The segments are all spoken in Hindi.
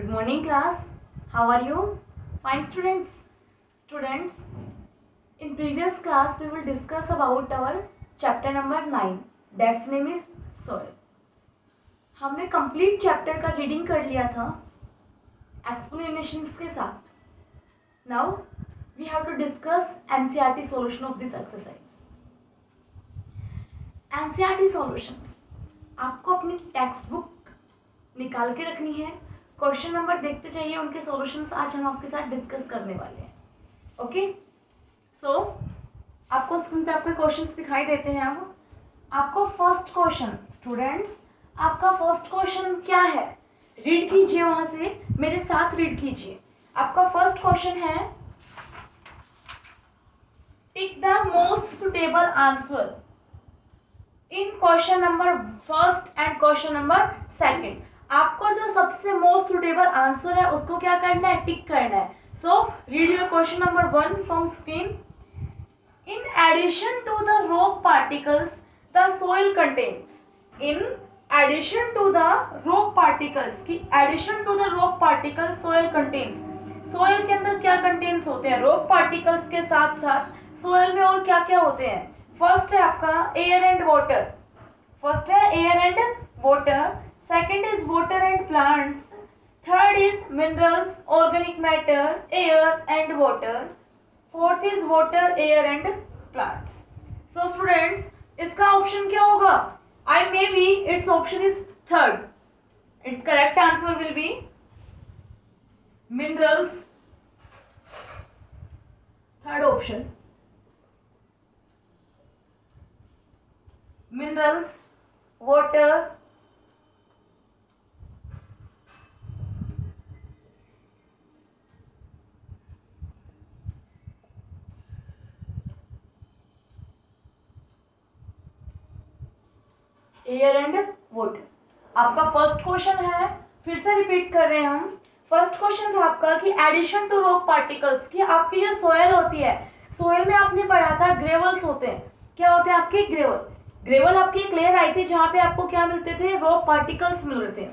Good morning class. How are you? Fine students. Students, in previous class we will discuss about our chapter number 9. That's name is soil. हमने complete chapter का reading कर लिया था explanations के साथ. Now we have to discuss NCERT solution of this exercise. NCERT solutions आपको अपनी टेक्स्ट बुक निकाल के रखनी है. क्वेश्चन नंबर देखते चाहिए, उनके सॉल्यूशंस आज हम आपके साथ डिस्कस करने वाले हैं. ओके, सो आपको स्क्रीन पे आपके क्वेश्चंस दिखाई देते हैं. अब आपको फर्स्ट क्वेश्चन स्टूडेंट्स, आपका फर्स्ट क्वेश्चन क्या है? रीड कीजिए, वहां से मेरे साथ रीड कीजिए. आपका फर्स्ट क्वेश्चन है, tick the most suitable answer in question number first and question number second. आपको जो सबसे मोस्ट सुटेबल आंसर है उसको क्या करना है? टिक करना है. So read your question number 1 from screen. In addition to the rock particles the soil contains. In addition to the rock particles की addition to the rock particle soil contains. Soil के अंदर क्या कंटेन्स होते हैं? रॉक पार्टिकल्स के साथ साथ सोइल में और क्या क्या होते हैं? फर्स्ट है आपका एयर एंड वाटर. फर्स्ट है air and water. Second is water and plants. Third is minerals, organic matter, air and water. Fourth is water, air and plants. So students, इसका ऑप्शन क्या होगा? I may be its option is third. Its correct answer will be minerals. Third option. Minerals, water, air and water. आपका फर्स्ट क्वेश्चन है, फिर से रिपीट कर रहे हैं हम. फर्स्ट क्वेश्चन था आपका कि एडिशन टू रॉक पार्टिकल्स की आपकी जो सोयल होती है, सोयल में आपने पढ़ा था ग्रेवल्स होते हैं. क्या होते हैं आपके? ग्रेवल. ग्रेवल आपकी एक लेयर आई थी जहां पे आपको क्या मिलते थे? रॉक पार्टिकल्स मिल रहे थे.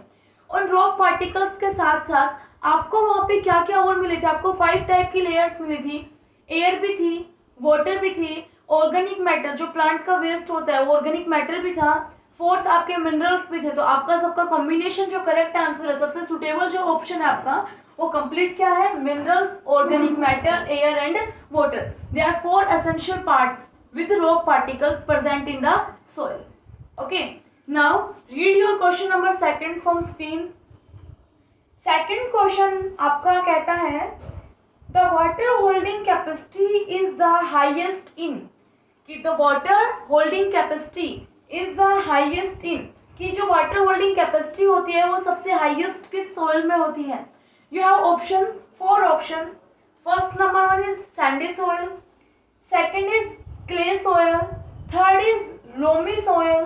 उन रॉक पार्टिकल्स के साथ साथ आपको वहां पे क्या क्या और मिले थे? आपको 5 टाइप की लेयर्स मिली थी. एयर भी थी, वाटर भी थी, ऑर्गेनिक मैटर जो प्लांट का वेस्ट होता है वो ऑर्गेनिक मैटर भी था, फोर्थ आपके मिनरल्स भी थे. तो आपका सबका कॉम्बिनेशन जो करेक्ट आंसर है, सबसे सुटेबल जो ऑप्शन है आपका, वो कंप्लीट क्या है? Minerals, organic matter, air and water. They are 4 essential parts with rock particles present in the soil. Okay, now read your question number 2 from screen. Second question आपका कहता है, the water holding capacity is the highest in. कि the water holding capacity is the highest in. कि जो वाटर होल्डिंग कैपेसिटी होती है वो सबसे हाईएस्ट किस सोइल में होती है? You have option, 4 option. First number 1 is sandy soil, second is clay soil, third is loamy soil,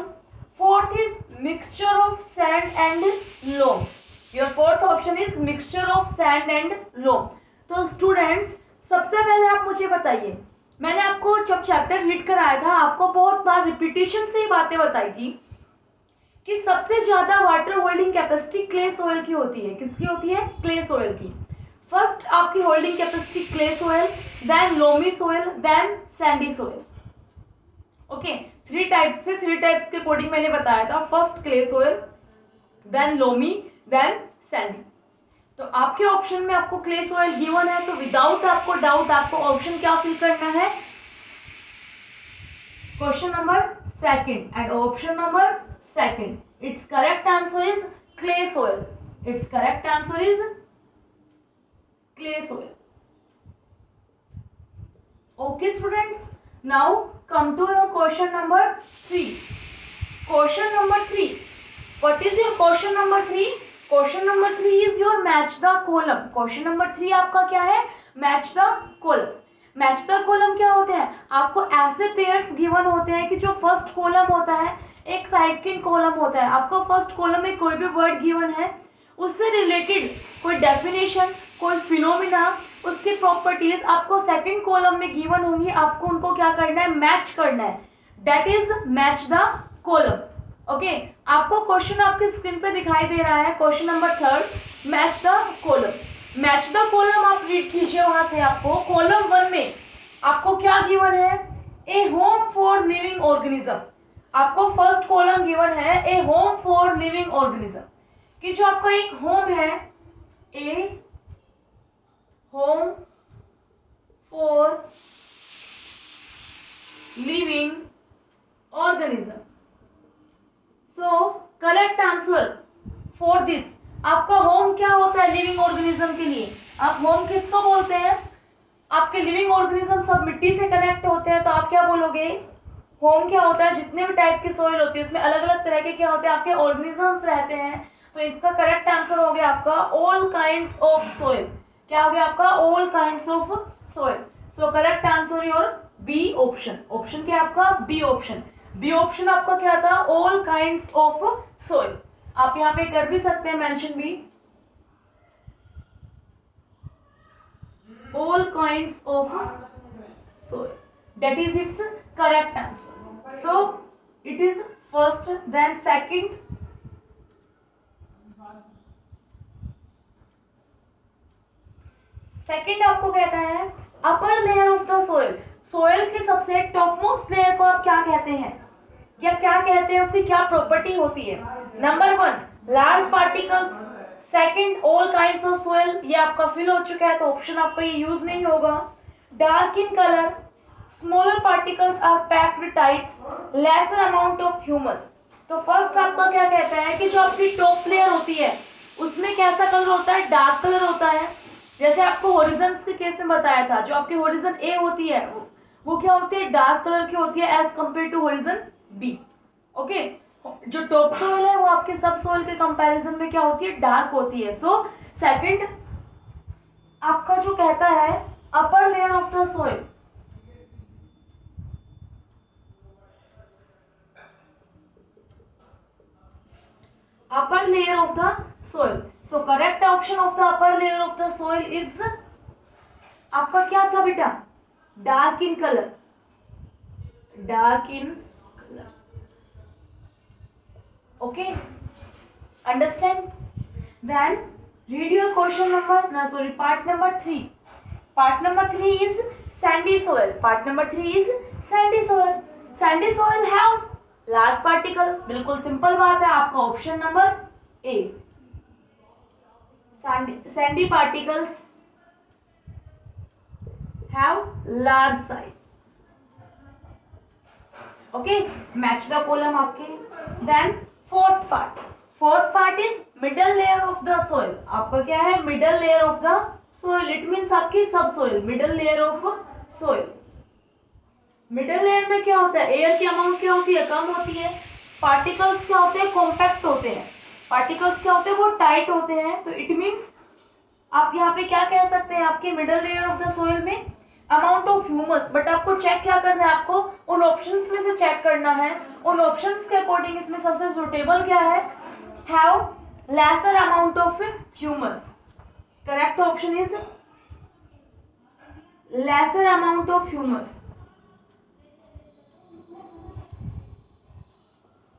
fourth is mixture of sand and loam. Your fourth option is mixture of sand and loam. तो स्टूडेंट्स, सबसे पहले आप मुझे बताइए, मैंने आपको जब चैप्टर रीड कराया था आपको बहुत बार रिपीटेशन से ही बातें बताई थी कि सबसे ज्यादा water holding capacity clay soil की होती है. किसकी होती है? क्ले सोइल की. फर्स्ट आपकी holding capacity clay soil, then loamy soil, then sandy soil. Okay, 3 types थे, 3 टाइप्स के अकॉर्डिंग मैंने बताया था. First clay soil, then loamy, then sandy. तो आपके ऑप्शन में आपको क्ले सोइल गिवन है, तो विदाउट आपको डाउट आपको ऑप्शन क्या फिल करना है? Question number 2 and option number 2. It's correct answer is clay soil. It's correct answer is clay soil. Okay students, now come to your question number 3. Question number 3. What is your question number 3? Question number 3 is your match the column. Question number 3 आपका क्या है? Match the column. Match the column क्या होते हैं? आपको ऐसे पेयर्स गिवन होते हैं कि जो फर्स्ट कॉलम होता है एक साइड कॉलम होता है. आपको फर्स्ट कॉलम में कोई भी वर्ड गिवन है, उससे रिलेटेड कोई डेफिनेशन, कोई फिनोमिना, उसकी प्रॉपर्टीज आपको सेकंड कॉलम में गिवन होंगी. आपको उनको क्या करना है? मैच करना है. That is match the column. Okay, आपको क्वेश्चन आपके स्क्रीन पे दिखाई दे रहा है. Question number 3. Match the column. Match the column आप रीड कीजिए वहां से। आपको कॉलम 1 में आपको क्या गिवन है, a home for living organism. आपको फर्स्ट कॉलम गिवन है a home for living organism, कि जो आपका एक होम है, a home for living organism. So correct answer for this, आपका होम क्या होता है लिविंग ऑर्गेनिज्म के लिए? आप होम किसको बोलते हैं? आपके लिविंग ऑर्गेनिज्म सब मिट्टी से कनेक्ट होते हैं, तो आप क्या बोलोगे? होम क्या होता है? जितने भी टाइप की सोइल होती है उसमें अलग अलग तरह के क्या होते हैं, आपके ऑर्गेनिजम्स रहते हैं। तो इसका करेक्ट आंसर हो गया आपका ऑल काइंड्स ऑफ सोइल। क्या हो गया आपका? All kinds of soil. So correct answer your B option. Option क्या आपका? B option. बी ऑप्शन आपका क्या था? All kinds of soil. आप यहाँ पे कर भी सकते हैं मेंशन भी, all kinds of soil. That is its correct answer. So it is first, then second, second आपको कहता है अपर layer of the soil. Soil की सबसे टॉप मोस्ट लेयर को आप क्या कहते हैं, या क्या कहते हैं, उसकी क्या प्रॉपर्टी होती है? Number 1 large particles, second all kinds of soil. ये आपका फिल हो चुका है तो ऑप्शन आपका ये यूज नहीं होगा। Dark in colour, smaller particles are packed tights, lesser amount of humus. तो फर्स्ट आपका क्या कहता है कि जो आपकी टॉप लेयर होती है उसमें कैसा कलर होता है? डार्क कलर होता है। जैसे आपको होरिजन के केस में बताया था, जो आपकी होरिजन ए होती है वो क्या होती है? डार्क कलर की होती है as compare to horizon B. Okay, जो टॉप सोइल है वो आपके सब सोइल के कंपैरिजन में क्या होती है? डार्क होती है। सो सेकंड आपका जो कहता है अपर layer of the soil, upper layer of the soil. So correct option of the upper layer of the soil is आपका क्या था बेटा? Dark in colour, dark in colour. Okay, understand? Then read your question number, no sorry, part number 3. Part number 3 is sandy soil. Part number 3 is sandy soil. Sandy soil have large particle. बिल्कुल सिंपल बात है, आपका option number A. Sandy particles have large size. Okay, match the column आपके। Then fourth part is middle layer of the soil. आपका क्या है? Middle layer of the soil. It means आपकी subsoil, middle layer of soil. Middle layer में क्या होता है? एयर की अमाउंट क्या होती है? कम होती है। पार्टिकल्स क्या होते हैं? कॉम्पैक्ट होते हैं। पार्टिकल्स क्या होते हैं? वो टाइट होते हैं। तो इट मीन्स आप यहाँ पे क्या कह सकते हैं? आपके middle layer of the soil में अमाउंट ऑफ ह्यूमस। बट आपको चेक क्या करना है? आपको उन ऑप्शंस में से चेक करना है। उन ऑप्शंस के अकॉर्डिंग इसमें सबसे सुटेबल क्या है? Have lesser amount of humus. Correct option is lesser amount of humus.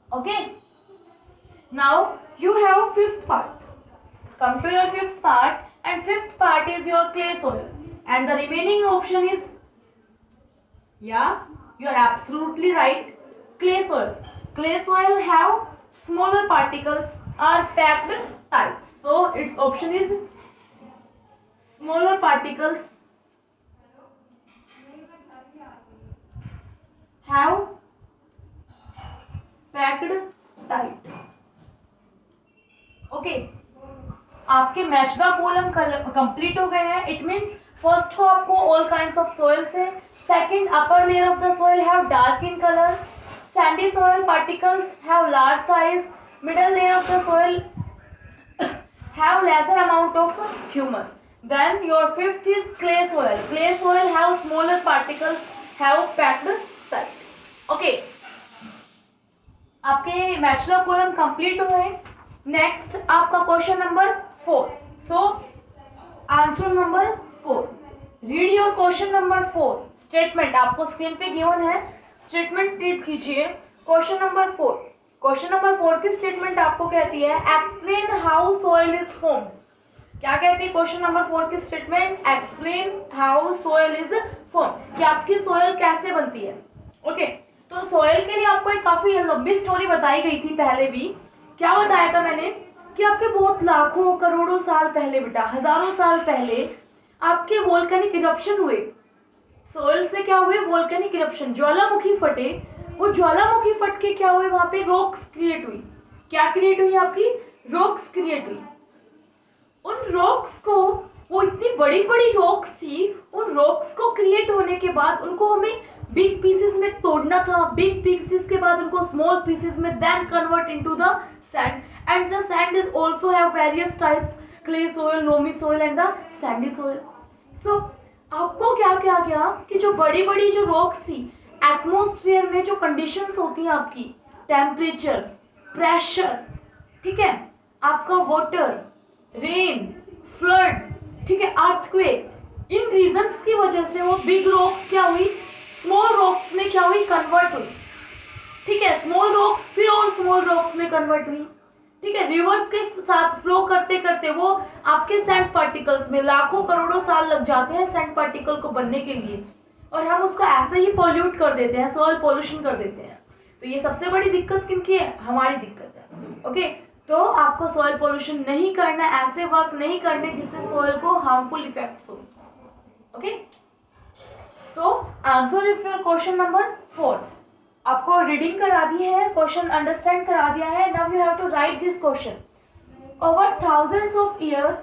Okay, now you have fifth part. Come to your fifth part, and fifth part is your clay soil, and the remaining option is, yeah, you are absolutely right, clay soil. Clay soil have smaller particles are packed tight, so its option is smaller particles have packed tight. Okay, आपके मैच द कॉलम कंप्लीट हो गए हैं। इट मींस फर्स्ट को आपको ऑल काइंड्स ऑफ सोइल से, second upper layer of the soil have dark in colour, sandy soil particles have large size, middle layer of the soil have lesser amount of humus. Then your fifth is clay soil. Clay soil have smaller particles have packed tight. Okay, आपके मैच द कॉलम कंप्लीट हुए। नेक्स्ट आपका question number 4। So answer number 4, read your question number 4। Statement आपको स्क्रीन पे गिवन है, स्टेटमेंट रीड कीजिए। क्वेश्चन नंबर 4, क्वेश्चन नंबर 4 की स्टेटमेंट आपको कहती है explain how soil is formed. क्या कहती है क्वेश्चन नंबर 4 की statement, explain how soil is form, कि आपकी सोयल कैसे बनती है। ओके, तो सोयल के लिए आपको एक काफी लंबी स्टोरी बताई गई थी पहले भी। क्या बताया था मैंने कि आपके बहुत लाखों करोड़ों साल पहले, बेटा हजारों साल पहले आपके वोल्केनिक इरप्शन हुए। सोयल से क्या हुए, वोल्केनिक इरप्शन, ज्वालामुखी फटे। वो ज्वालामुखी फट के क्या हुए, वहां पे रॉक्स क्रिएट हुई। क्या क्रिएट हुई, आपकी रॉक्स क्रिएट हुई। उन रॉक्स को, वो इतनी बड़ी बड़ी रॉक्स थी, उन रॉक्स को क्रिएट होने के बाद उनको हमें बिग पीसेस में तोड़ना था। बिग पीसेस के बाद उनको स्मॉल पीसेस में then convert into the sand, and the sand is also have various types, clay soil, loamy soil and the sandy soil. So आपको क्या क्या गया कि जो बड़ी बड़ी जो रॉक्स थी, एटमॉस्फेयर में जो कंडीशंस होती हैं आपकी, टेम्परेचर, प्रेशर, ठीक है, आपका वाटर, रेन, फ्लड, ठीक है, अर्थक्वेक, इन रीजंस की वजह से वो बिग रॉक्स क्या हुई, स्मॉल रॉक्स में क्या हुई, कन्वर्ट हुई। ठीक है, स्मॉल रॉक्स फिर और स्मॉल रॉक्स में कन्वर्ट हुई। ठीक है, रिवर्स के साथ फ्लो करते करते वो आपके सैंड पार्टिकल्स में लाखों करोड़ों साल लग जाते हैं सैंड पार्टिकल को बनने के लिए, और हम उसको ऐसे ही पॉल्यूट कर देते हैं, सॉइल पॉल्यूशन कर देते हैं। तो ये सबसे बड़ी दिक्कत किनकी है, हमारी दिक्कत है। ओके, तो आपको सॉइल पॉल्यूशन नहीं करना, ऐसे वर्क नहीं करने जिससे सॉइल को हार्मफुल इफेक्ट्स हो। Okay, so answer if your question number 4। आपको रीडिंग करा दी है, क्वेश्चन अंडरस्टैंड करा दिया है। Now you have to write this question. Over thousands of year,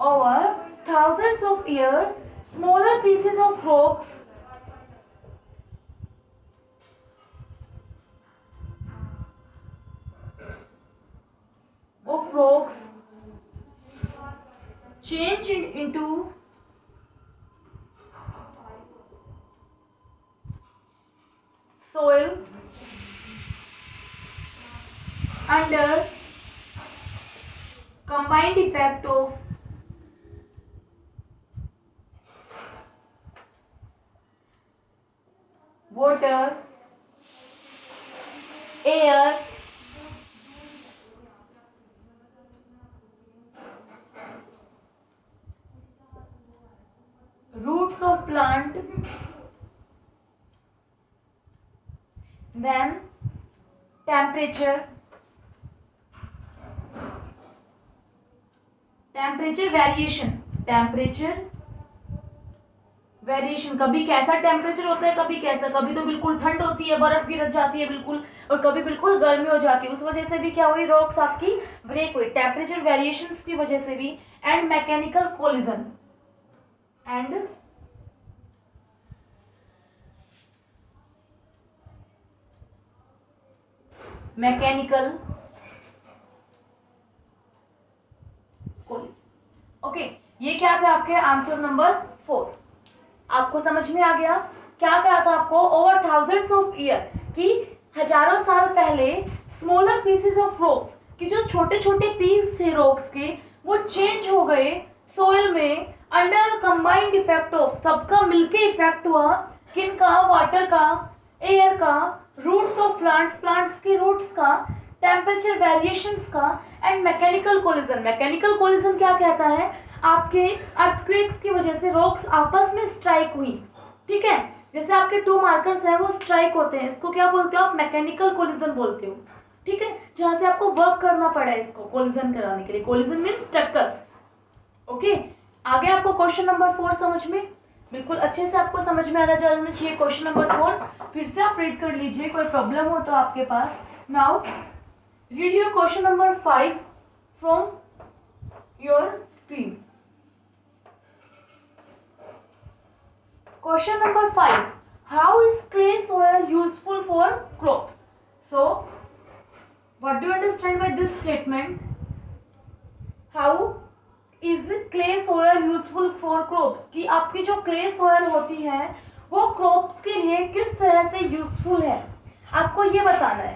over thousands of years, smaller pieces of rocks changed into soil under combined effect of water, air, roots of plant, then temperature variation, कभी कैसा टेम्परेचर होता है, कभी कैसा, कभी तो बिल्कुल ठंड होती है, बर्फ गिर जाती है बिल्कुल, और कभी बिल्कुल गर्मी हो जाती है। उस वजह से भी क्या हुई, रॉक्स आपकी ब्रेक हुई, टेम्परेचर वेरिएशंस की वजह से भी। And mechanical collision, and mechanical collision. Okay, ये क्या थे आपके आंसर नंबर 4। आपको समझ में आ गया क्या कहा था आपको, ओवर थाउजेंड्स ऑफ ईयर, कि हजारों साल पहले स्मॉलर पीसेस ऑफ रॉक्स, कि जो छोटे छोटे पीस थे रॉक्स के, वो चेंज हो गए सोइल में अंडर कंबाइंड इफेक्ट ऑफ, सबका मिलके इफेक्ट हुआ, किनका, वाटर का, एयर का, रूट्स ऑफ प्लांट्स, प्लांट्स के रूट्स का, टेम्परेचर वेरिएशंस का, and mechanical collision. Mechanical collision क्या कहता है, आपके अर्थक्वेक्स की वजह से रॉक्स आपस में स्ट्राइक हुई। ठीक है, जैसे आपके 2 मार्कर्स हैं वो स्ट्राइक होते हैं, इसको क्या बोलते हो आप, मैकेनिकल कोलिजन बोलते हो। ठीक है, जहां से आपको वर्क करना पड़ा है इसको कोलिजन कराने के लिए। कोलिजन मीन्स टक्कर। ओके, आगे आपको क्वेश्चन नंबर 4 समझ में, बिल्कुल अच्छे से आपको समझ में आना चाहिए क्वेश्चन नंबर 4। फिर से आप रीड कर लीजिए, कोई प्रॉब्लम हो तो आपके पास। Now read your question number 5 from your screen. Question number 5. How is clay soil useful for crops? So, what do you understand by this statement? How is clay soil useful for crops? कि आपकी जो clay soil होती है वो crops के लिए किस तरह से useful है, आपको ये बताना है।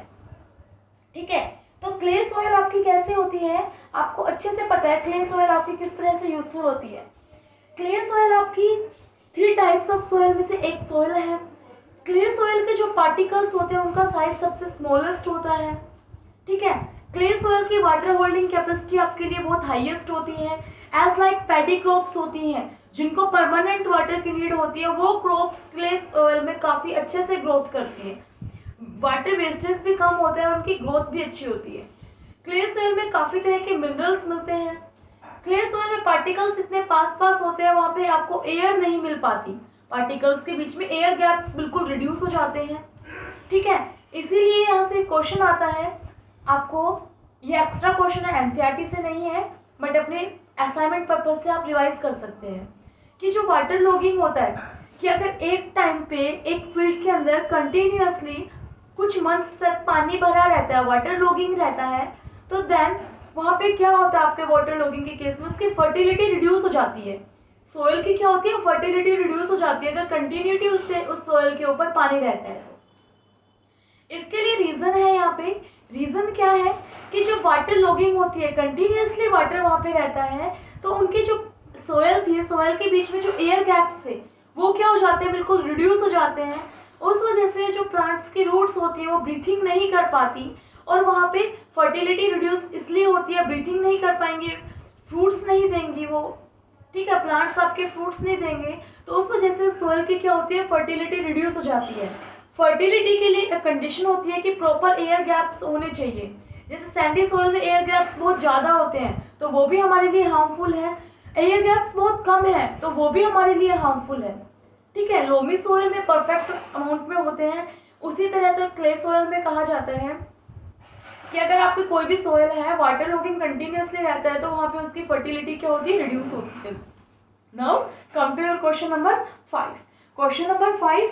ठीक है, तो clay soil आपकी कैसे होती है, आपको अच्छे से पता है clay soil आपकी किस तरह से useful होती है। clay soil आपकी 3 टाइप्स ऑफ सोयल में से एक सोयल है क्ले सॉइल के जो पार्टिकल्स होते हैं उनका साइज सबसे स्मॉलेस्ट होता है, ठीक है। क्ले सॉइल की वाटर होल्डिंग कैपेसिटी आपके लिए बहुत हाईएस्ट होती है। एज लाइक पैडी क्रॉप्स होती हैं जिनको परमानेंट वाटर की नीड होती है, वो क्रॉप्स क्ले सॉइल में काफ़ी अच्छे से ग्रोथ करती है, वाटर वेस्टेज भी कम होता है और उनकी ग्रोथ भी अच्छी होती है। क्ले सॉइल में काफ़ी तरह के मिनरल्स मिलते हैं। क्ले सॉइल में पार्टिकल्स इतने पास पास होते हैं, वहाँ पे आपको एयर नहीं मिल पाती, पार्टिकल्स के बीच में एयर गैप्स बिल्कुल रिड्यूस हो जाते हैं, ठीक है। इसीलिए यहाँ से क्वेश्चन आता है आपको, ये एक्स्ट्रा क्वेश्चन है, एनसीईआरटी से नहीं है, बट अपने असाइनमेंट पर्पज से आप रिवाइज कर सकते हैं कि जो वाटर लॉगिंग होता है कि अगर एक टाइम पे एक फील्ड के अंदर कंटिन्यूअसली कुछ मंथ्स तक पानी भरा रहता है, वाटर लॉगिंग रहता है, तो देन वहाँ पे क्या होता है आपके वाटर लॉगिंग के केस में, उसकी फर्टिलिटी रिड्यूस हो जाती है। सोइल की क्या होती है, फर्टिलिटी रिड्यूस हो जाती है अगर कंटिन्यूटी उससे उस सोइल के ऊपर पानी रहता है तो। इसके लिए रीज़न है, यहाँ पे रीज़न क्या है कि जो वाटर लॉगिंग होती है, कंटिन्यूसली वाटर वहाँ पे रहता है, तो उनकी जो सोइल थी, सोइल के बीच में जो एयर गैप्स थे वो क्या हो जाते हैं, बिल्कुल रिड्यूस हो जाते हैं। उस वजह से जो प्लांट्स की रूट्स होती हैं वो ब्रीथिंग नहीं कर पाती और वहाँ पे फर्टिलिटी रिड्यूस इसलिए होती है, ब्रीथिंग नहीं कर पाएंगे, फ्रूट्स नहीं देंगी वो, ठीक है, प्लांट्स आपके फ्रूट्स नहीं देंगे, तो उस वजह से सोइल की क्या होती है, फर्टिलिटी रिड्यूस हो जाती है। फर्टिलिटी के लिए एक कंडीशन होती है कि प्रॉपर एयर गैप्स होने चाहिए। जैसे सैंडी सोइल में एयर गैप्स बहुत ज़्यादा होते हैं तो वो भी हमारे लिए हार्मफुल है, एयर गैप्स बहुत कम है तो वो भी हमारे लिए हार्मफुल है, ठीक है। लोमी सोइल में परफेक्ट अमाउंट में होते हैं। उसी तरह से क्ले सोइल में कहा जाता है कि अगर आपकी कोई भी सोइल है, वाटर लॉगिंग कंटिन्यूसली रहता है, तो वहाँ पे उसकी फर्टिलिटी क्या होती है, रिड्यूस होती है। Now come to your question number 5। Question number 5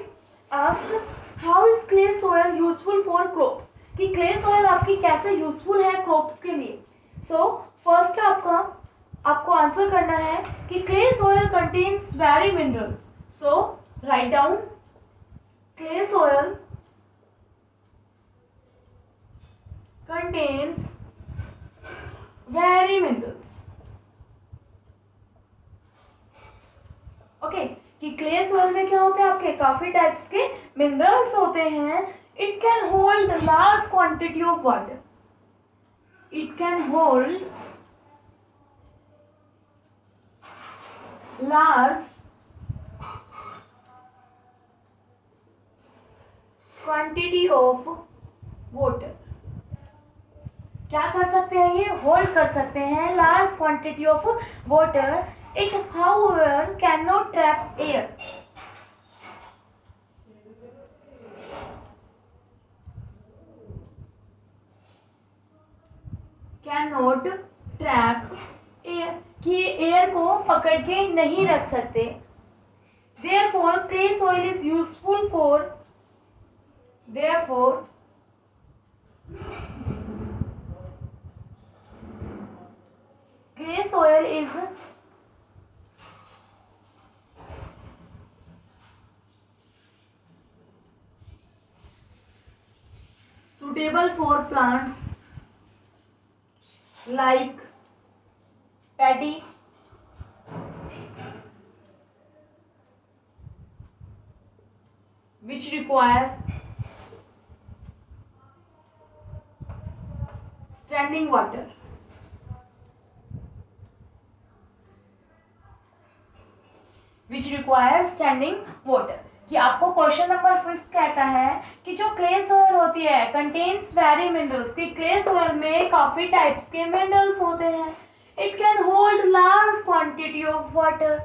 ask how is clay soil useful for crops, कि क्ले सोइल आपकी कैसे यूजफुल है क्रॉप्स के लिए। सो फर्स्ट आपको आंसर करना है कि clay soil contains very minerals. So write down clay soil contains very minerals। Okay, कि क्ले सोइल में क्या होते हैं, आपके काफी टाइप्स के मिनरल्स होते हैं। It can hold large quantity of water, it can hold large quantity of water. क्या कर सकते हैं, ये होल्ड कर सकते हैं large quantity of water. It however can not trap air, can not trap air, कि एयर को पकड़ के नहीं रख सकते। Therefore clay soil is useful for, therefore clay soil is suitable for plants like paddy, which require standing water। Which require standing water, कि आपको क्वेश्चन नंबर 5 कहता है कि जो क्ले सोइल होती है कंटेन्स वेरी मिनरल्स, कि क्ले सोइल में काफ़ी टाइप्स के मिनरल्स होते हैं। It can hold large quantity of water,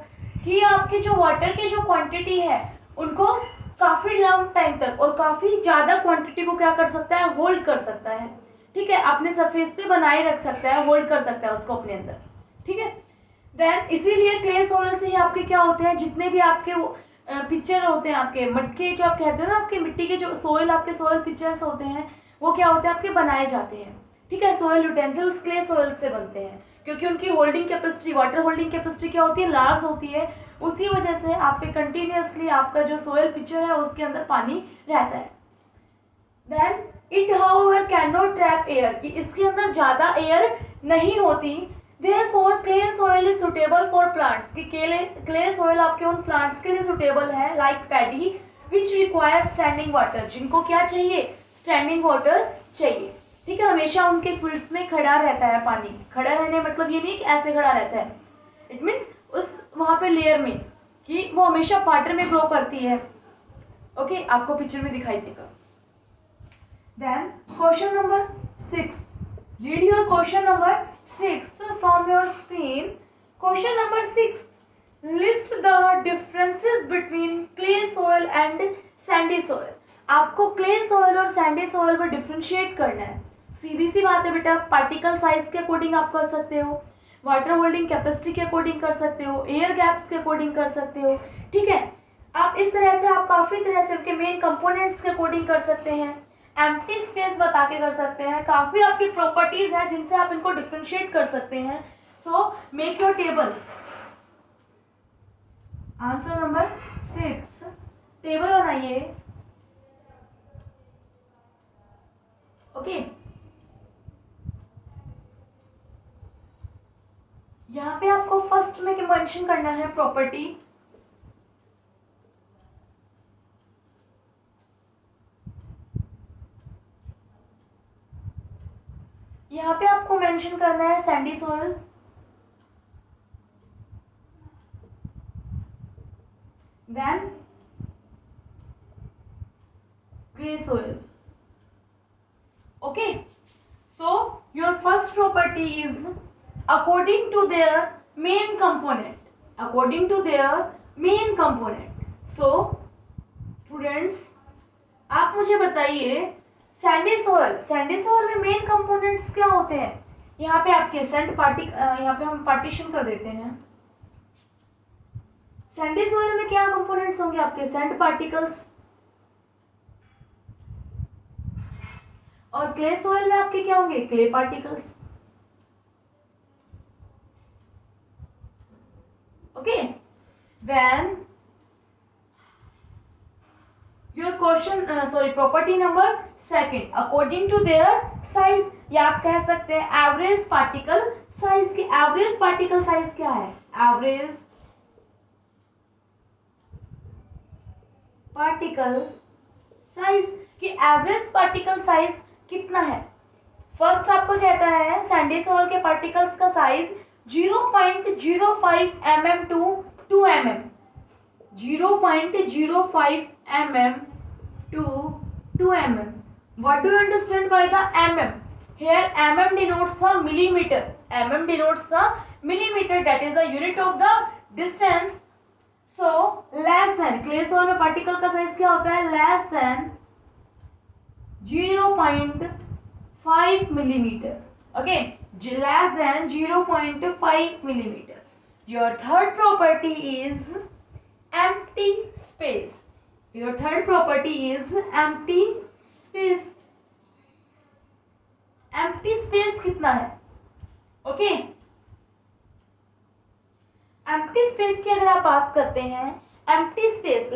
कि आपकी जो वाटर की जो क्वांटिटी है उनको काफ़ी लॉन्ग टाइम तक और काफ़ी ज़्यादा क्वांटिटी को क्या कर सकता है, होल्ड कर सकता है, ठीक है, अपने सरफेस पे बनाए रख सकता है, होल्ड कर सकता है उसको अपने अंदर, ठीक है। देन इसीलिए क्ले सोइल से ही आपके क्या होते हैं, जितने भी आपके पिक्चर होते हैं, आपके मटके जो आप कहते हो ना, आपके मिट्टी के जो सोइल, आपके सोइल पिक्चर्स होते हैं, वो क्या होते हैं, आपके बनाए जाते हैं, ठीक है। सोइल यूटेंसिल्स क्ले सोइल से बनते हैं क्योंकि उनकी holding capacity, water holding capacity क्या होती है, लार्ज होती है। उसी वजह से आपके कंटिन्यूसली आपका जो सोइल पिक्चर है उसके अंदर पानी रहता है। Then it however can not trap air, कि इसके अंदर ज़्यादा एयर नहीं होती। Therefore, clay soil is suitable for plants, कि क्ले सोइल आपके उन प्लांट्स के लिए सुटेबल है, like paddy, which require standing water, जिनको क्या चाहिए, स्टैंडिंग वाटर चाहिए। ठीक है, हमेशा उनके फील्ड्स में खड़ा रहता है पानी। खड़ा रहने मतलब ये नहीं कि ऐसे खड़ा रहता है, इट मीन्स उस वहाँ पे लेयर में कि वो हमेशा वाटर में ग्रो करती है। ओके, आपको पिक्चर में दिखाई देगा। Then question number 6, read your question number 6 from your screen. Question number 6, list the differences between clay soil and sandy soil. आपको क्ले सॉइल और सैंडी सॉइल में डिफरेंशिएट करना है। सीधी सी बात है बेटा, पार्टिकल साइज के अकॉर्डिंग आप कर सकते हो, वाटर होल्डिंग कैपेसिटी के अकॉर्डिंग कर सकते हो, एयर गैप्स के अकॉर्डिंग कर सकते हो। ठीक है, आप इस तरह से आप काफ़ी तरह से उनके मेन कंपोनेंट्स के अकॉर्डिंग कर सकते हैं, एम्प्टी स्पेस बता के कर सकते हैं। काफ़ी आपकी प्रॉपर्टीज है जिनसे आप इनको डिफरेंशिएट कर सकते हैं। So make your table. Answer number 6, table बनाइए। ओके, यहाँ पे आपको फर्स्ट में मेंशन करना है प्रॉपर्टी। यहाँ पे आपको मेंशन करना है sandy soil, then clay soil. Okay, so your first property is according to their main component, according to their main component. So students, आप मुझे बताइए सैंडी सॉइल में मेन कंपोनेंट्स क्या होते हैं। यहाँ पे आपके यहाँ पे हम पार्टीशन कर देते हैं। सैंडी सॉइल में क्या कंपोनेंट्स होंगे आपके, सैंड पार्टिकल्स, और क्ले सॉइल में आपके क्या होंगे, clay particles. Okay, then your question property number 2, according to their size, या आप कह सकते हैं एवरेज पार्टिकल साइज। की एवरेज पार्टिकल साइज क्या है, एवरेज पार्टिकल साइज, की एवरेज पार्टिकल साइज कितना है। फर्स्ट आपको कहता है सैंडी सॉइल के पार्टिकल्स का size 0.05 mm to 2 mm, 0.05 mm to 2 mm. What do you understand by the mm? Here mm denotes the millimeter. Mm denotes the millimeter, that is the unit of the distance. So less than, clay soil में पार्टिकल का साइज क्या होता है, less than 0.5 millimeter. Okay, less than 0.5 millimeter. Your third property is empty space. Your third property is empty space. Empty space कितना है, ओके। empty space की अगर आप बात करते हैं, empty space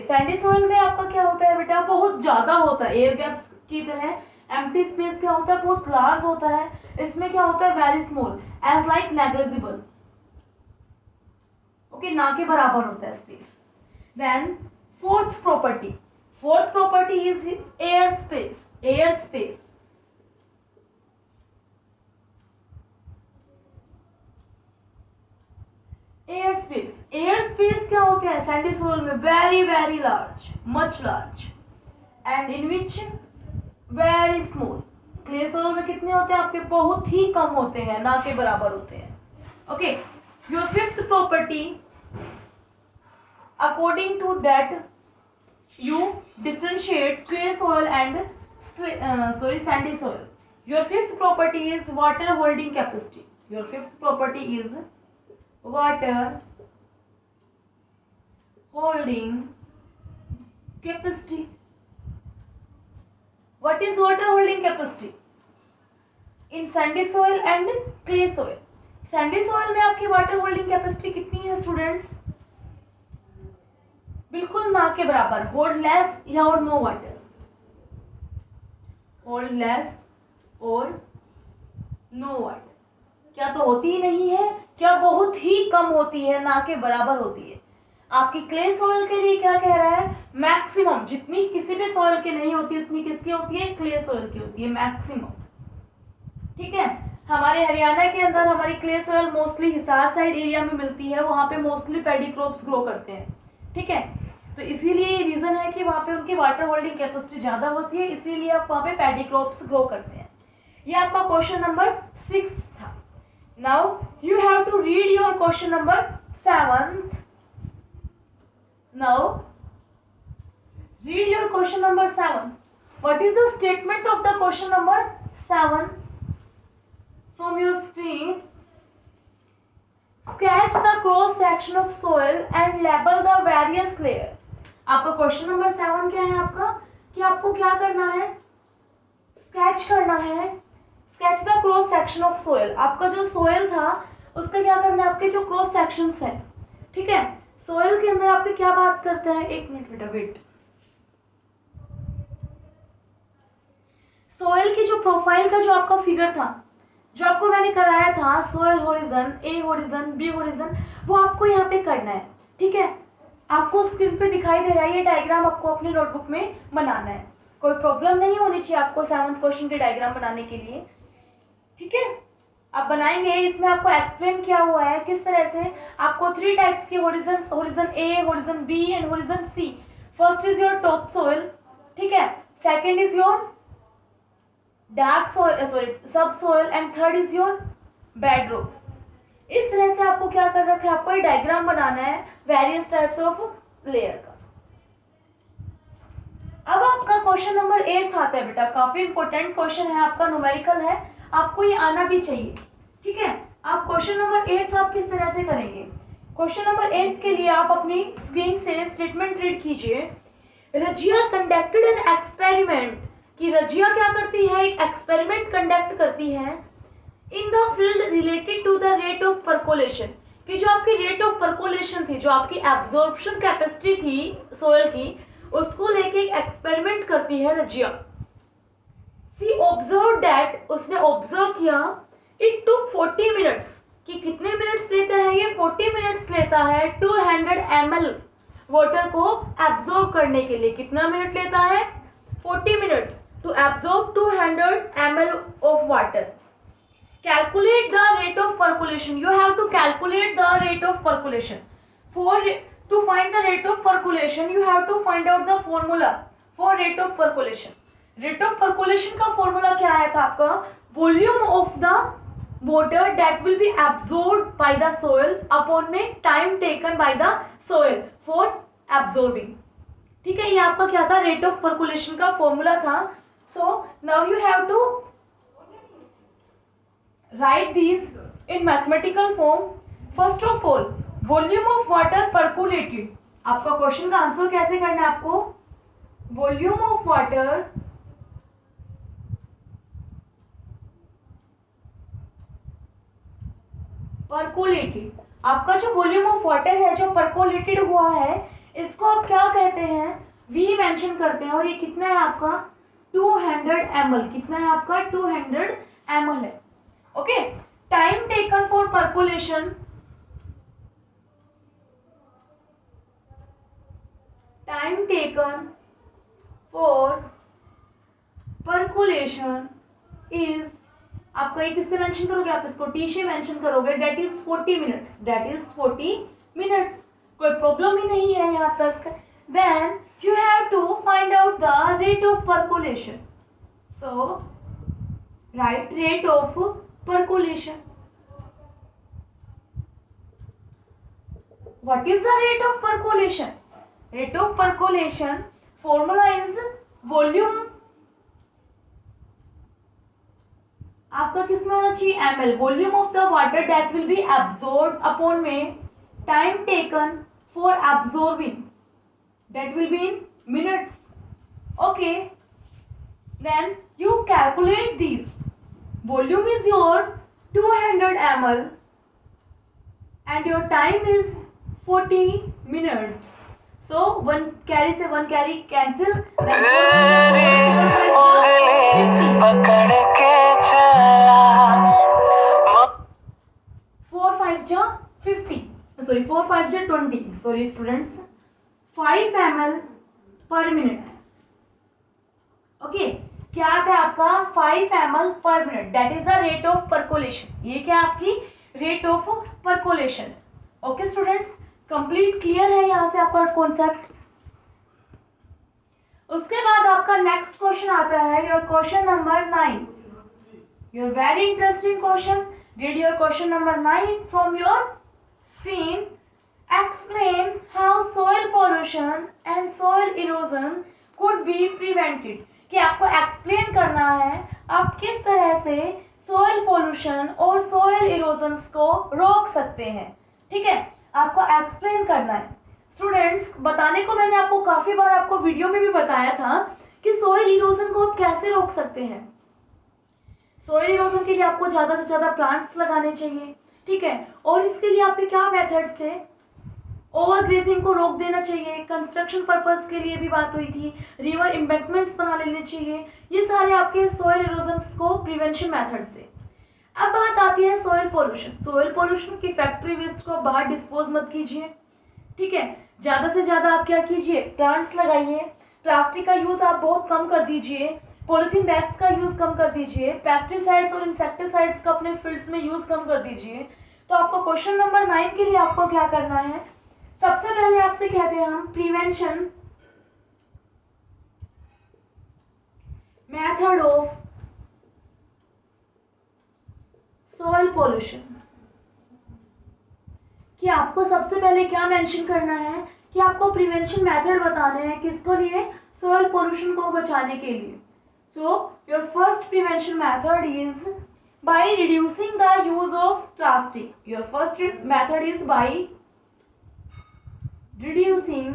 सैंडी सॉइल में आपका क्या होता है बेटा, बहुत ज्यादा होता है, एयर गैप्स की तरह। empty space क्या होता है, बहुत लार्ज होता है। इसमें क्या होता है, very small, as like negligible. Okay, ना के बराबर होता है space. Then fourth property is air space. Air space क्या होते हैं सैंडी सॉइल में, very very large, much large, and in which very small. Clay soil में कितने होते हैं आपके, बहुत ही कम होते हैं, ना के बराबर होते हैं। Okay, your fifth property, according to that you differentiate clay soil and sandy soil. Your fifth property is water holding capacity. Your fifth property is water holding capacity. What is water holding capacity in sandy soil and clay soil? sandy soil में आपकी water holding capacity कितनी है स्टूडेंट्स, बिल्कुल ना के बराबर, होल्ड लेस या और नो वाटर, होल्ड लेस और नो वाटर। क्या तो होती ही नहीं है, क्या बहुत ही कम होती है, ना के बराबर होती है। आपकी क्ले सॉइल के लिए क्या कह रहा है, मैक्सिमम जितनी किसी भी सॉइल की नहीं होती उतनी किसकी होती है, क्ले सॉइल की होती है मैक्सिमम। ठीक है, हमारे हरियाणा के अंदर हमारी clay soil mostly Hisar side area में मिलती है, वहाँ पे मोस्टली पैडी क्रॉप्स ग्रो करते हैं। ठीक है, तो इसीलिए ये रीजन है कि वहाँ पे उनकी वाटर होल्डिंग कैपेसिटी ज्यादा होती है, इसीलिए आप वहाँ पे पैडी क्रॉप्स ग्रो करते हैं। ये आपका क्वेश्चन नंबर 6 था। Now you have to read your question number 7th। Now read your question number 7. What is the statement of the question number 7 from your screen? Sketch the cross section of soil and label the various layer. आपका क्वेश्चन नंबर 7 क्या है आपका, कि आपको क्या करना है, स्केच करना है, sketch the cross section of soil. आपका जो सोयल था उसका क्या करना है, आपके जो क्रॉस सेक्शंस है, ठीक है, सोयल के अंदर आपके क्या बात करता है, एक मिनट बेटा वेट। सोयल की जो प्रोफाइल का जो आपका फिगर था, जो आपको मैंने कराया था, soil horizon, A horizon, B horizon, वो आपको यहाँ पे करना है। ठीक है, आपको स्क्रीन पे दिखाई दे रहा है, ये डायग्राम आपको अपनी नोटबुक में बनाना है। कोई प्रॉब्लम नहीं होनी चाहिए आपको 7th क्वेश्चन के डायग्राम बनाने के लिए। ठीक है, आप बनाएंगे, इसमें आपको एक्सप्लेन किया हुआ है किस तरह से आपको 3 टाइप्स के horizon, horizon A, horizon B and horizon C. First is your top soil, ठीक है, second is your dark soil, subsoil, and third is your bed rocks. इस तरह से आपको क्या कर रखा है, आपको ये डायग्राम बनाना है वेरियस टाइप्स ऑफ लेयर का। अब आपका क्वेश्चन नंबर 8 आता है बेटा, काफी इंपॉर्टेंट क्वेश्चन है आपका, न्यूमेरिकल है, आपको ये आना भी चाहिए। ठीक है, आप क्वेश्चन नंबर 8 आप किस तरह से करेंगे, क्वेश्चन नंबर 8 के लिए आप अपनी स्क्रीन से स्टेटमेंट रीड कीजिए। रजिया कंडक्टेड एन एक्सपेरिमेंट, कि रजिया क्या करती है, एक एक्सपेरिमेंट कंडक्ट करती है in the field related to the rate of percolation, कि जो आपकी रेट ऑफ परकोलेशन थी, जो आपकी एब्जॉर्प्शन कैपेसिटी थी सोयल की, उसको लेके एक एक्सपेरिमेंट करती है रजिया। सी ऑब्जर्व दैट, उसने ऑब्जर्व किया, इट टुक 40 मिनट्स, कि कितने मिनट्स लेता है ये, 40 मिनट्स लेता है 200 ml वाटर को एब्जॉर्ब करने के लिए। कितना मिनट लेता है, 40 minutes to absorb 200 ml of water. Calculate the rate of percolation. You have to calculate the rate of percolation. To find the rate of percolation, you have to find out the formula for rate of percolation. Rate of percolation का formula क्या आया था आपका, volume of the water that will be absorbed by the soil upon में time taken by the soil for absorbing. ठीक है, ये आपका क्या था, रेट ऑफ परकुलेशन का फॉर्मूला था। So now you have to write this in mathematical form. First of all, volume of water percolated, आपका क्वेश्चन का आंसर कैसे करना है आपको, वॉल्यूम ऑफ वाटर परकुलेटेड, आपका जो वॉल्यूम ऑफ वाटर है जो परकुलेटेड हुआ है, इसको आप क्या कहते हैं, वी मेंशन करते हैं, और ये कितना है आपका 200 ml, कितना है आपका 200 ml है। Okay, time taken for percolation, time taken for percolation is, आपका ये किससे मेंशन करोगे, आप इसको टी से मेंशन करोगे, that is 40 minutes, that is 40 minutes. कोई प्रॉब्लम ही नहीं है यहाँ तक। Then you have to find out the rate of percolation. So write rate of percolation. What is the rate of percolation, rate of percolation formula is volume, आपका किसमें होना चाहिए, ml, volume of the water that will be absorbed upon में time taken for absorbing, that will be in minutes. Okay, then you calculate these. Volume is your 200 ml and your time is 40 minutes. So one carry से one carry cancel. सॉरी 4 5 जा 20, सॉरी स्टूडेंट्स, 5 ml पर मिनट। ओके, क्या आता है आपका 5 ml पर minute, that is the rate of percolation. ये क्या आपकी rate of percolation. Okay students, complete clear है यहाँ से आपका कॉन्सेप्ट। उसके बाद आपका नेक्स्ट क्वेश्चन आता है your question number 9, your very interesting question. Read your question number 9 from your screen. Explain how soil pollution and soil erosion could be prevented. कि आपको एक्सप्लेन करना है आप किस तरह से सॉइल पॉल्यूशन और सॉइल इरोजन्स को रोक सकते हैं। ठीक है, आपको एक्सप्लेन करना है स्टूडेंट्स। बताने को मैंने आपको काफी बार आपको वीडियो में भी बताया था कि सॉइल इरोजन को आप कैसे रोक सकते हैं। सॉइल इरोजन के लिए आपको ज्यादा से ज्यादा प्लांट्स लगाने चाहिए। ठीक है, और इसके लिए आपके क्या मेथड्स है, ओवर ग्रेजिंग को रोक देना चाहिए, कंस्ट्रक्शन पर्पस के लिए भी बात हुई थी, रिवर एम्बैंकमेंट्स बना लेने चाहिए। ये सारे आपके सॉइल इरोजन्स को प्रिवेंशन मेथड से। अब बात आती है सॉइल पोल्यूशन। सॉइल पोल्यूशन की फैक्ट्री वेस्ट को बाहर डिस्पोज मत कीजिए। ठीक है, ज्यादा से ज्यादा आप क्या कीजिए, प्लांट्स लगाइए। प्लास्टिक का यूज आप बहुत कम कर दीजिए, पॉलिथीन बैग्स का यूज कम कर दीजिए, पेस्टिसाइड्स और इंसेक्टिसाइड्स का अपने फील्ड्स में यूज कम कर दीजिए। तो आपको क्वेश्चन नंबर 9 के लिए आपको क्या करना है, सबसे पहले आपसे कहते हैं हम prevention method of soil pollution. कि आपको सबसे पहले क्या मेंशन करना है कि आपको प्रिवेंशन मेथड बताने हैं, किसको लिए, सॉइल पोल्यूशन को बचाने के लिए। So your first prevention method is by reducing the use of plastic. Your first method is bye reducing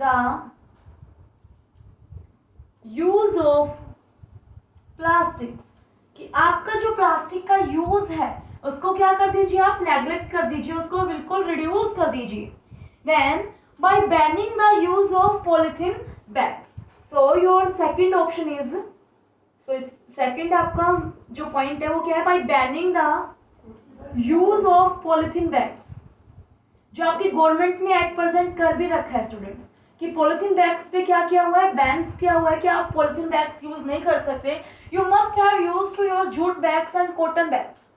the use of plastics। कि आपका जो प्लास्टिक का यूज है उसको क्या कर दीजिए, आप नेग्लेक्ट कर दीजिए, उसको बिल्कुल रिड्यूस कर दीजिए। Then by banning the use of polythene bags. So your second option is, so second आपका जो पॉइंट है वो क्या है, by banning the use of polythene bags. जो आपकी गवर्नमेंट ने एट प्रेजेंट कर भी रखा है स्टूडेंट्स कि पॉलिथीन बैग्स पे क्या किया हुआ है, बैन्स किया हुआ है कि आप पॉलिथीन बैग्स यूज नहीं कर सकते। You must have used to your jute bags and cotton bags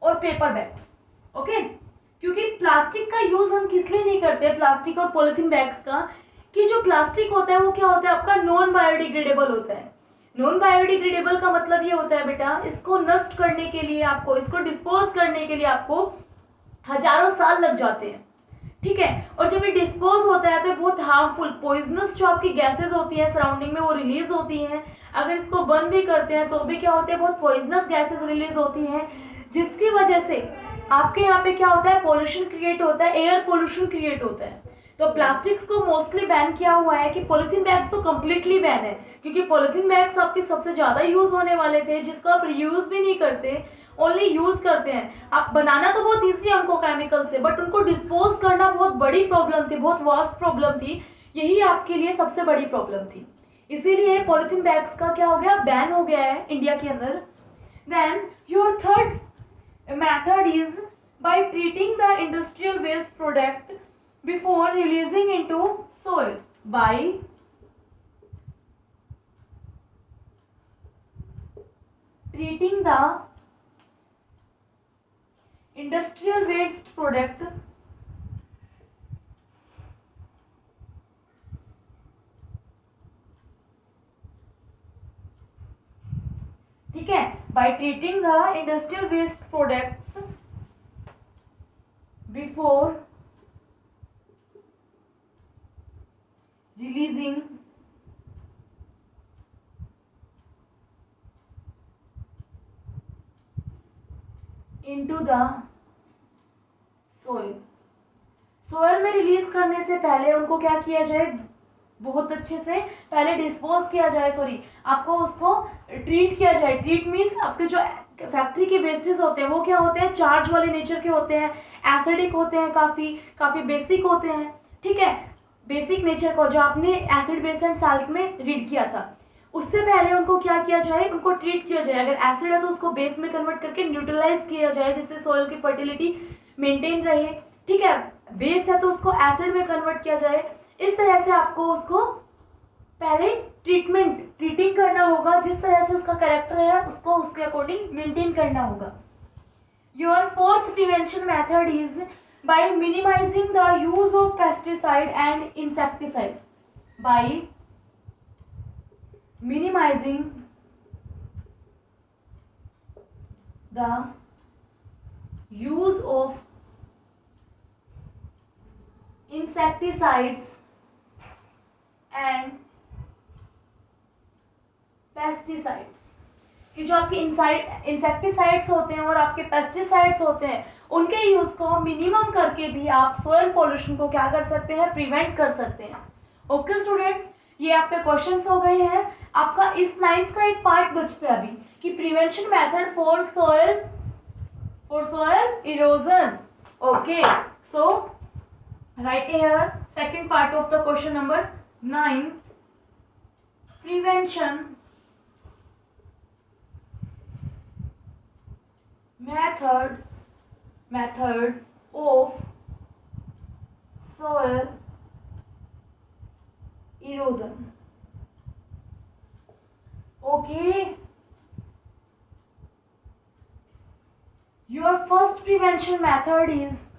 और पेपर बैग्स। ओके, क्योंकि प्लास्टिक का यूज हम किस लिए नहीं करते, प्लास्टिक और पॉलिथीन बैग्स का, कि जो प्लास्टिक होता है वो क्या होता है आपका नॉन बायोडिग्रेडेबल होता है। नॉन बायोडिग्रेडेबल का मतलब ये होता है बेटा, इसको नष्ट करने के लिए आपको, इसको डिस्पोज करने के लिए आपको हजारों साल लग जाते हैं। ठीक है, और जब ये डिस्पोज होता है तो बहुत हार्मफुल पॉइजनस जो आपकी गैसेस होती हैं सराउंडिंग में वो रिलीज होती हैं। अगर इसको बर्न भी करते हैं तो भी क्या होते हैं, बहुत पॉइजनस गैसेस रिलीज होती हैं, जिसकी वजह से आपके यहाँ पे क्या होता है, पोल्यूशन क्रिएट होता है, एयर पोल्यूशन क्रिएट होता है। तो प्लास्टिक्स को मोस्टली बैन किया हुआ है, कि पॉलिथीन बैग्स तो कम्प्लीटली बैन है, क्योंकि पॉलिथीन बैग्स आपके सबसे ज्यादा यूज होने वाले थे, जिसको आप रीयूज भी नहीं करते, ओनली यूज करते हैं। आप बनाना तो बहुत ईजी है उनको केमिकल से, बट उनको डिस्पोज करना बहुत बड़ी प्रॉब्लम थी, बहुत वास्ट प्रॉब्लम थी। यही आपके लिए सबसे बड़ी प्रॉब्लम थी, इसीलिए पॉलिथीन बैग्स का क्या हो गया, बैन हो गया है इंडिया के अंदर। Then your third method is by treating the industrial waste product before releasing into soil. By treating the industrial waste product ठीक है, by treating the industrial waste products before releasing into the soil. Soil में रिलीज करने से पहले उनको क्या किया जाए, बहुत अच्छे से पहले डिस्पोज किया जाए, सॉरी आपको उसको ट्रीट किया जाए। ट्रीट मीन्स आपके जो फैक्ट्री के वेस्टेज होते हैं वो क्या होते हैं, चार्ज वाले नेचर के होते हैं, एसिडिक होते हैं, काफी बेसिक होते हैं। ठीक है, बेसिक नेचर को जो आपने एसिड बेस एंड साल्ट में रीड किया था, उससे पहले उनको क्या किया जाए, उनको ट्रीट किया जाए। अगर एसिड है तो उसको बेस में कन्वर्ट करके न्यूट्रलाइज किया जाए, जिससे सॉइल की फर्टिलिटी मेंटेन रहे, ठीक है। बेस है तो उसको एसिड में कन्वर्ट किया जाए, इस तरह से आपको उसको पहले ट्रीटिंग करना होगा, जिस तरह से उसका कैरेक्टर है उसको उसके अकॉर्डिंग मेंटेन करना होगा। Your fourth prevention method is by minimizing the use of pesticide and insecticides. By minimizing the use of insecticides and pesticides, कि जो आपके इंसेक्टिसाइड्स होते हैं और आपके पेस्टिसाइड्स होते हैं उनके यूज को मिनिमम करके भी आप सोयल पोल्यूशन को क्या कर सकते हैं, प्रिवेंट कर सकते हैं। ओके स्टूडेंट्स, ये आपके क्वेश्चंस हो गए हैं। आपका इस 9th का एक पार्ट बचता है अभी कि prevention method for soil erosion. Okay, so right here second part of the question number 9, prevention methods of soil erosion. Okay, your first prevention method is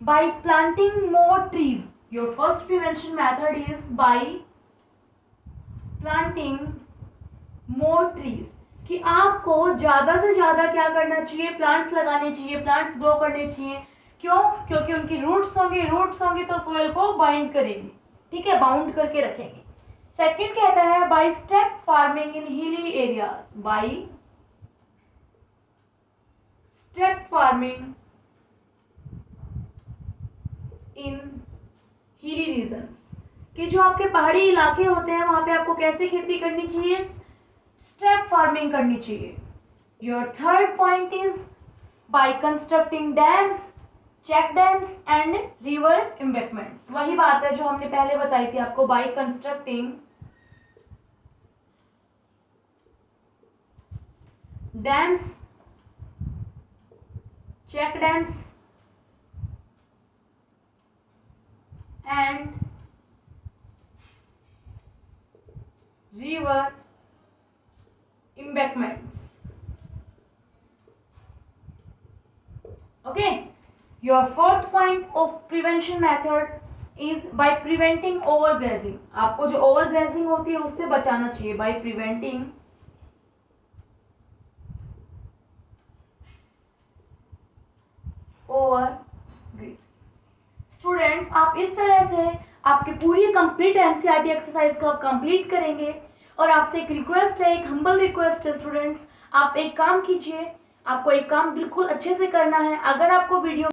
by planting more trees. Your first prevention method is by planting more trees, कि आपको ज्यादा से ज्यादा क्या करना चाहिए, प्लांट्स लगाने चाहिए, प्लांट्स ग्रो करने चाहिए। क्यों? क्योंकि उनकी रूट्स होंगी तो सोइल को बाइंड करेंगी, ठीक है, बाउंड करके रखेंगे। सेकंड कहता है bye step farming in hilly areas. By step farming in hilly regions, कि जो आपके पहाड़ी इलाके होते हैं वहां पे आपको कैसे खेती करनी चाहिए, स्टेप फार्मिंग करनी चाहिए। Your third point is by constructing dams, check dams and river embankments. वही बात है जो हमने पहले बताई थी आपको, by constructing dams, check dams and river embankments. Okay, your fourth point of prevention method is by preventing overgrazing. आपको जो overgrazing होती है उससे बचाना चाहिए, by preventing overgrazing. स्टूडेंट्स, आप इस तरह से आपकी पूरी कंप्लीट एनसीईआरटी एक्सरसाइज को आप कंप्लीट करेंगे। और आपसे एक रिक्वेस्ट है, एक हम्बल रिक्वेस्ट है स्टूडेंट्स, आप एक काम कीजिए, आपको एक काम बिल्कुल अच्छे से करना है। अगर आपको वीडियो